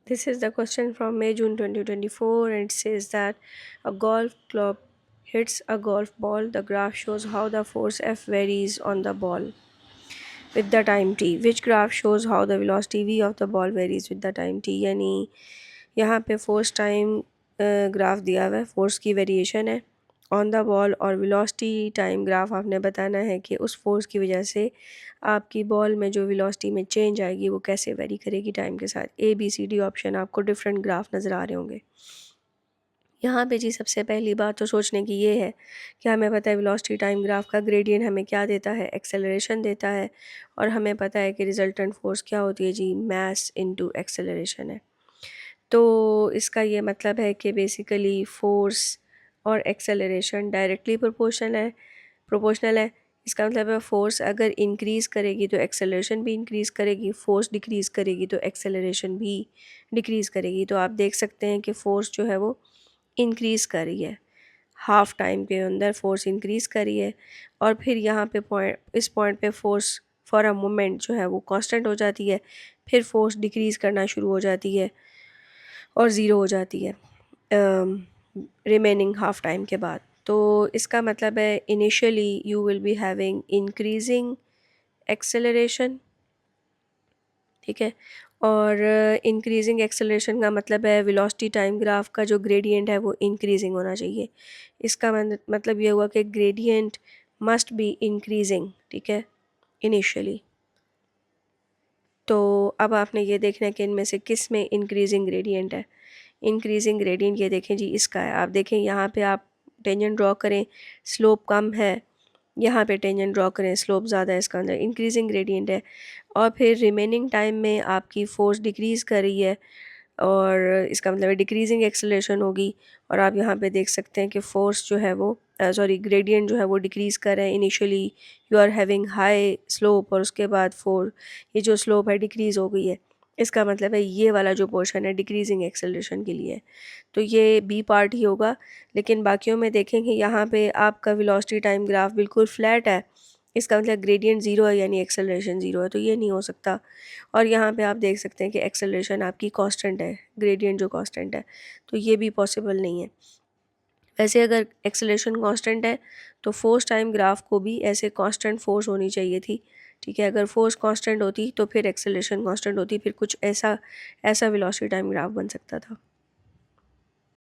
This is the question from May June 2024, and it says that a golf club hits a golf ball. The graph shows how the force F varies on the ball with the time t. Which graph shows how the velocity v of the ball varies with the time t? यानी यहाँ पे force time graph दिया हुआ है, force की variation है on the ball, और velocity time graph आपने बताना है कि उस फोर्स की वजह से आपकी बॉल में जो वेलोसिटी में चेंज आएगी वो कैसे वेरी करेगी टाइम के साथ। A B C D option आपको डिफरेंट ग्राफ नज़र आ रहे होंगे। यहाँ पे जी सबसे पहली बात तो सोचने की ये है कि हमें पता है वेलोसिटी टाइम ग्राफ का ग्रेडियंट हमें क्या देता है, एक्सेलरेशन देता है, और हमें पता है कि रिजल्टेंट फोर्स क्या होती है जी, मास इनटू एक्सेलरेशन है। तो इसका ये मतलब है कि बेसिकली फ़ोर्स और एक्सेलरेशन डायरेक्टली प्रोपोर्शनल है। इसका मतलब है फ़ोर्स अगर इंक्रीज़ करेगी तो एक्सेलरेशन भी इंक्रीज़ करेगी, फ़ोर्स डिक्रीज़ करेगी तो एक्सेलरेशन भी डिक्रीज़ करेगी। तो आप देख सकते हैं कि फ़ोर्स जो है वो इंक्रीज़ कर रही है, हाफ़ टाइम के अंदर फ़ोर्स इंक्रीज़ कर रही है, और फिर यहाँ पे इस पॉइंट पे फ़ोर्स फॉर अ मोमेंट जो है वो कांस्टेंट हो जाती है, फिर फ़ोर्स डिक्रीज़ करना शुरू हो जाती है और ज़ीरो हो जाती है रिमेनिंग हाफ टाइम के बाद। तो इसका मतलब है initially you will be having increasing acceleration, ठीक है, और इंक्रीजिंग एक्सेलरेशन का मतलब है वेलोसिटी टाइम ग्राफ का जो ग्रेडियंट है वो इंक्रीजिंग होना चाहिए। इसका मतलब ये हुआ कि ग्रेडियंट मस्ट बी इंक्रीजिंग, ठीक है, इनिशियली। तो अब आपने ये देखना है कि इनमें से किस में इंक्रीजिंग ग्रेडियंट है। इंक्रीजिंग ग्रेडियंट ये देखें जी, इसका है। आप देखें यहाँ पे आप टेंजेंट ड्रॉ करें, स्लोप कम है, यहाँ पे टेंजेंट ड्रॉ करें, स्लोप ज़्यादा है, इसका अंदर इंक्रीजिंग ग्रेडियंट है। और फिर रिमेनिंग टाइम में आपकी फ़ोर्स डिक्रीज़ कर रही है, और इसका मतलब है डिक्रीजिंग एक्सेलरेशन होगी। और आप यहाँ पे देख सकते हैं कि फ़ोर्स जो है वो ग्रेडियंट जो है वो डिक्रीज़ कर रहा है। Initially you are having high slope, और उसके बाद ये जो स्लोप है डिक्रीज़ हो गई है। इसका मतलब है ये वाला जो पोर्शन है डिक्रीजिंग एक्सेलरेशन के लिए है। तो ये बी पार्ट ही होगा। लेकिन बाकियों में देखेंगे यहाँ पे आपका वेलोसिटी टाइम ग्राफ बिल्कुल फ्लैट है, इसका मतलब ग्रेडियंट ज़ीरो है यानी एक्सेलरेशन ज़ीरो है, तो ये नहीं हो सकता। और यहाँ पे आप देख सकते हैं कि एक्सेलरेशन आपकी कांस्टेंट है, ग्रेडियंट जो कांस्टेंट है, तो ये भी पॉसिबल नहीं है। वैसे अगर एक्सेलरेशन कांस्टेंट है तो फोर्स टाइम ग्राफ को भी ऐसे कांस्टेंट फोर्स होनी चाहिए थी, ठीक है। अगर फोर्स कांस्टेंट होती तो फिर एक्सेलरेशन कांस्टेंट होती, फिर कुछ ऐसा ऐसा वेलोसिटी टाइम ग्राफ बन सकता था।